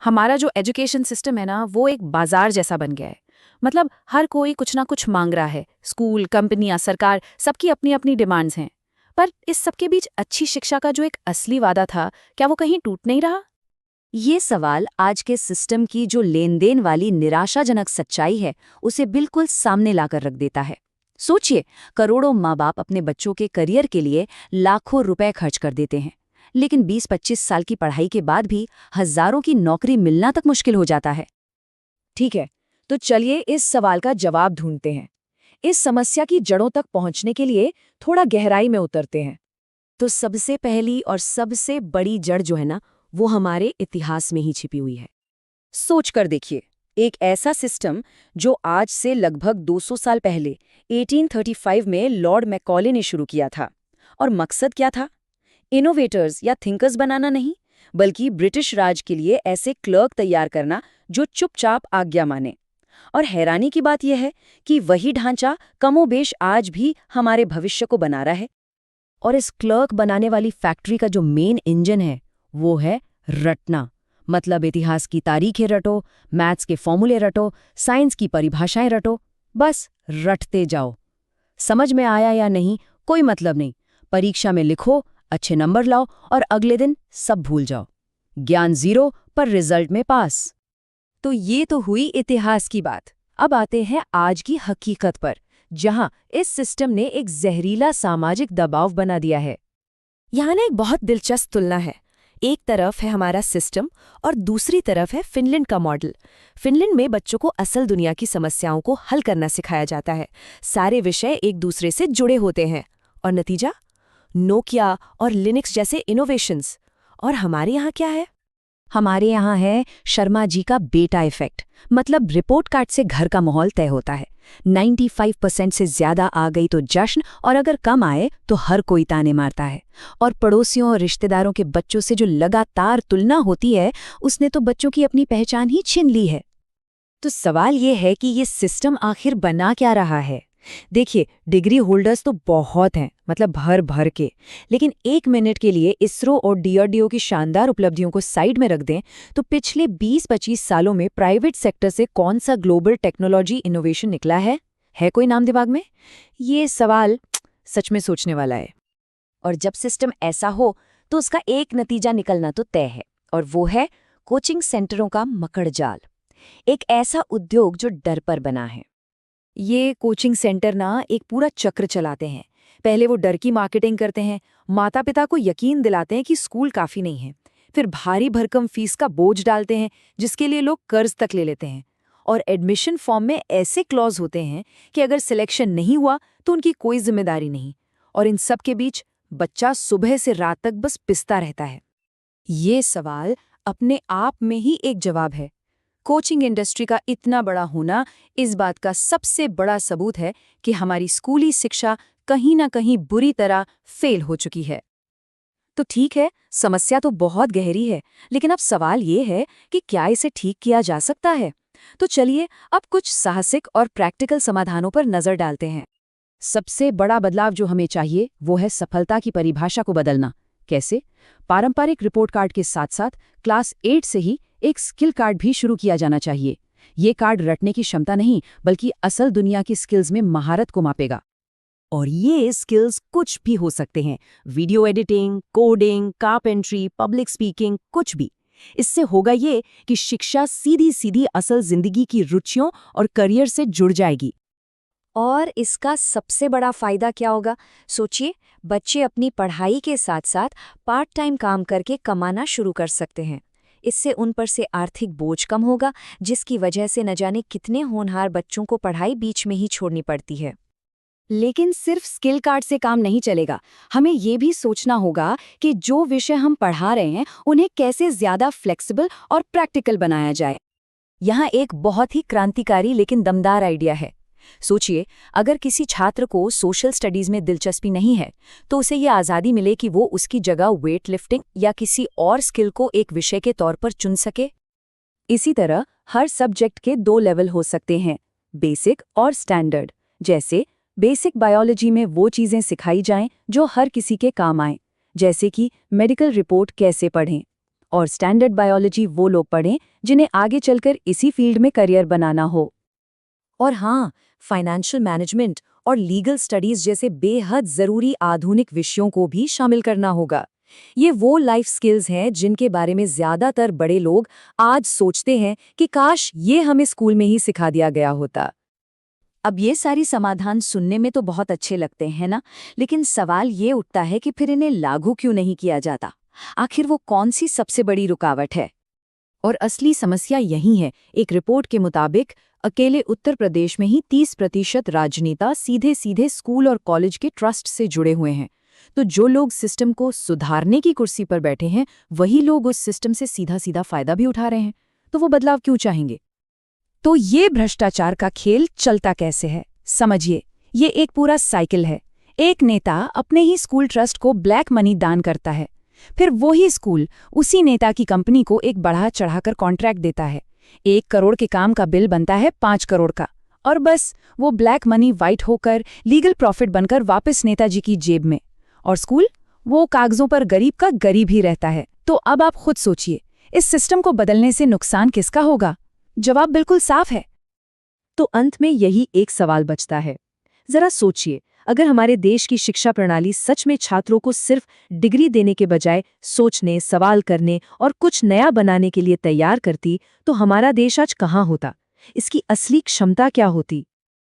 हमारा जो education system है ना, वो एक बाजार जैसा बन गया है। मतलब हर कोई कुछ ना कुछ मांग रहा है। स्कूल, कंपनियां, सरकार, सबकी अपनी अपनी डिमांड्स हैं। पर इस सबके बीच अच्छी शिक्षा का जो एक असली वादा था, क्या वो कहीं टूट नहीं रहा? ये सवाल आज के सिस्टम की जो लेन देन वाली निराशाजनक सच्चाई है, उसे बिल्कुल सामने लाकर रख देता है। सोचिए, करोड़ों माँ बाप अपने बच्चों के करियर के लिए लाखों रुपए खर्च कर देते हैं, लेकिन 20-25 साल की पढ़ाई के बाद भी हजारों की नौकरी मिलना तक मुश्किल हो जाता है। ठीक है, तो चलिए इस सवाल का जवाब ढूंढते हैं। इस समस्या की जड़ों तक पहुंचने के लिए थोड़ा गहराई में उतरते हैं। तो सबसे पहली और सबसे बड़ी जड़ जो है ना, वो हमारे इतिहास में ही छिपी हुई है। सोच कर देखिए, एक ऐसा सिस्टम जो आज से लगभग 200 साल पहले 1835 में लॉर्ड मैकॉले ने शुरू किया था। और मकसद क्या था? इनोवेटर्स या थिंकर्स बनाना नहीं, बल्कि ब्रिटिश राज के लिए ऐसे क्लर्क तैयार करना जो चुपचाप आज्ञा माने। और हैरानी की बात यह है कि वही ढांचा कमोबेश आज भी हमारे भविष्य को बना रहा है। और इस क्लर्क बनाने वाली फैक्ट्री का जो मेन इंजन है, वो है रटना। मतलब इतिहास की तारीखें रटो, मैथ्स के फॉर्मूले रटो, साइंस की परिभाषाएं रटो, बस रटते जाओ। समझ में आया या नहीं कोई मतलब नहीं, परीक्षा में लिखो, अच्छे नंबर लाओ और अगले दिन सब भूल जाओ। ज्ञान 0 पर रिजल्ट में पास। तो ये तो हुई इतिहास की बात। अब आते हैं आज की हकीकत पर, जहां इस सिस्टम ने एक जहरीला सामाजिक दबाव बना दिया है। यहाँ ना एक बहुत दिलचस्प तुलना है। एक तरफ है हमारा सिस्टम और दूसरी तरफ है फिनलैंड का मॉडल। फिनलैंड में बच्चों को असल दुनिया की समस्याओं को हल करना सिखाया जाता है। सारे विषय एक दूसरे से जुड़े होते हैं और नतीजा नोकिया और लिनक्स जैसे इनोवेशंस। और हमारे यहाँ क्या है? हमारे यहाँ है शर्मा जी का बेटा इफेक्ट। मतलब रिपोर्ट कार्ड से घर का माहौल तय होता है। 95% से ज्यादा आ गई तो जश्न, और अगर कम आए तो हर कोई ताने मारता है। और पड़ोसियों और रिश्तेदारों के बच्चों से जो लगातार तुलना होती है, उसने तो बच्चों की अपनी पहचान ही छीन ली है। तो सवाल ये है कि ये सिस्टम आखिर बना क्या रहा है? देखिए, डिग्री होल्डर्स तो बहुत हैं, मतलब भर भर के। लेकिन 1 मिनट के लिए इसरो और डीआरडीओ की शानदार उपलब्धियों को साइड में रख दें, तो पिछले 20-25 सालों में प्राइवेट सेक्टर से कौन सा ग्लोबल टेक्नोलॉजी इनोवेशन निकला है? है कोई नाम दिमाग में? ये सवाल सच में सोचने वाला है। और जब सिस्टम ऐसा हो, तो उसका एक नतीजा निकलना तो तय है, और वो है कोचिंग सेंटरों का मकड़जाल। एक ऐसा उद्योग जो डर पर बना है। ये कोचिंग सेंटर ना एक पूरा चक्र चलाते हैं। पहले वो डर की मार्केटिंग करते हैं, माता पिता को यकीन दिलाते हैं कि स्कूल काफ़ी नहीं है। फिर भारी भरकम फीस का बोझ डालते हैं, जिसके लिए लोग कर्ज तक ले लेते हैं। और एडमिशन फॉर्म में ऐसे क्लॉज होते हैं कि अगर सिलेक्शन नहीं हुआ तो उनकी कोई जिम्मेदारी नहीं। और इन सब के बीच बच्चा सुबह से रात तक बस पिसता रहता है। ये सवाल अपने आप में ही एक जवाब है। कोचिंग इंडस्ट्री का इतना बड़ा होना इस बात का सबसे बड़ा सबूत है कि हमारी स्कूली शिक्षा कहीं ना कहीं बुरी तरह फेल हो चुकी है। तो ठीक है, समस्या तो बहुत गहरी है, लेकिन अब सवाल ये है कि क्या इसे ठीक किया जा सकता है? तो चलिए अब कुछ साहसिक और प्रैक्टिकल समाधानों पर नजर डालते हैं। सबसे बड़ा बदलाव जो हमें चाहिए, वो है सफलता की परिभाषा को बदलना। कैसे? पारंपरिक रिपोर्ट कार्ड के साथ साथ क्लास 8 से ही एक स्किल कार्ड भी शुरू किया जाना चाहिए। ये कार्ड रटने की क्षमता नहीं, बल्कि असल दुनिया की स्किल्स में महारत को मापेगा। और ये स्किल्स कुछ भी हो सकते हैं, video editing, coding, carpentry, public speaking, कुछ भी। इससे होगा ये कि शिक्षा सीधी सीधी असल जिंदगी की रुचियों और करियर से जुड़ जाएगी। और इसका सबसे बड़ा फायदा क्या होगा? सोचिए, बच्चे अपनी पढ़ाई के साथ साथ पार्ट टाइम काम करके कमाना शुरू कर सकते हैं। इससे उन पर से आर्थिक बोझ कम होगा, जिसकी वजह से न जाने कितने होनहार बच्चों को पढ़ाई बीच में ही छोड़नी पड़ती है। लेकिन सिर्फ स्किल कार्ड से काम नहीं चलेगा। हमें ये भी सोचना होगा कि जो विषय हम पढ़ा रहे हैं, उन्हें कैसे ज्यादा फ्लेक्सिबल और प्रैक्टिकल बनाया जाए। यहाँ एक बहुत ही क्रांतिकारी लेकिन दमदार आइडिया है। सोचिए, अगर किसी छात्र को सोशल स्टडीज में दिलचस्पी नहीं है, तो उसे ये आज़ादी मिले कि वो उसकी जगह वेट लिफ्टिंग या किसी और स्किल को एक विषय के तौर पर चुन सके। इसी तरह हर सब्जेक्ट के 2 लेवल हो सकते हैं, बेसिक और स्टैंडर्ड। जैसे बेसिक बायोलॉजी में वो चीज़ें सिखाई जाएं जो हर किसी के काम आएं, जैसे कि मेडिकल रिपोर्ट कैसे पढ़ें। और स्टैंडर्ड बायोलॉजी वो लोग पढ़ें जिन्हें आगे चलकर इसी फील्ड में करियर बनाना हो। और हाँ, फाइनेंशियल मैनेजमेंट और लीगल स्टडीज जैसे बेहद ज़रूरी आधुनिक विषयों को भी शामिल करना होगा। ये वो लाइफ स्किल्स हैं जिनके बारे में ज़्यादातर बड़े लोग आज सोचते हैं कि काश ये हमें स्कूल में ही सिखा दिया गया होता। अब ये सारी समाधान सुनने में तो बहुत अच्छे लगते हैं ना, लेकिन सवाल ये उठता है कि फिर इन्हें लागू क्यों नहीं किया जाता? आखिर वो कौन सी सबसे बड़ी रुकावट है? और असली समस्या यही है। एक रिपोर्ट के मुताबिक अकेले उत्तर प्रदेश में ही 30% राजनेता सीधे सीधे स्कूल और कॉलेज के ट्रस्ट से जुड़े हुए हैं। तो जो लोग सिस्टम को सुधारने की कुर्सी पर बैठे हैं, वही लोग उस सिस्टम से सीधा सीधा फायदा भी उठा रहे हैं। तो वो बदलाव क्यों चाहेंगे? तो ये भ्रष्टाचार का खेल चलता कैसे है, समझिए। ये एक पूरा साइकिल है। एक नेता अपने ही स्कूल ट्रस्ट को ब्लैक मनी दान करता है, फिर वही स्कूल उसी नेता की कंपनी को एक बढ़ा चढ़ाकर कॉन्ट्रैक्ट देता है। 1 करोड़ के काम का बिल बनता है 5 करोड़ का, और बस वो ब्लैक मनी वाइट होकर लीगल प्रॉफिट बनकर वापस नेताजी की जेब में, और स्कूल वो कागजों पर गरीब का गरीब ही रहता है। तो अब आप खुद सोचिए, इस सिस्टम को बदलने से नुकसान किसका होगा? जवाब बिल्कुल साफ है। तो अंत में यही एक सवाल बचता है। जरा सोचिए, अगर हमारे देश की शिक्षा प्रणाली सच में छात्रों को सिर्फ डिग्री देने के बजाय सोचने, सवाल करने और कुछ नया बनाने के लिए तैयार करती, तो हमारा देश आज कहाँ होता? इसकी असली क्षमता क्या होती?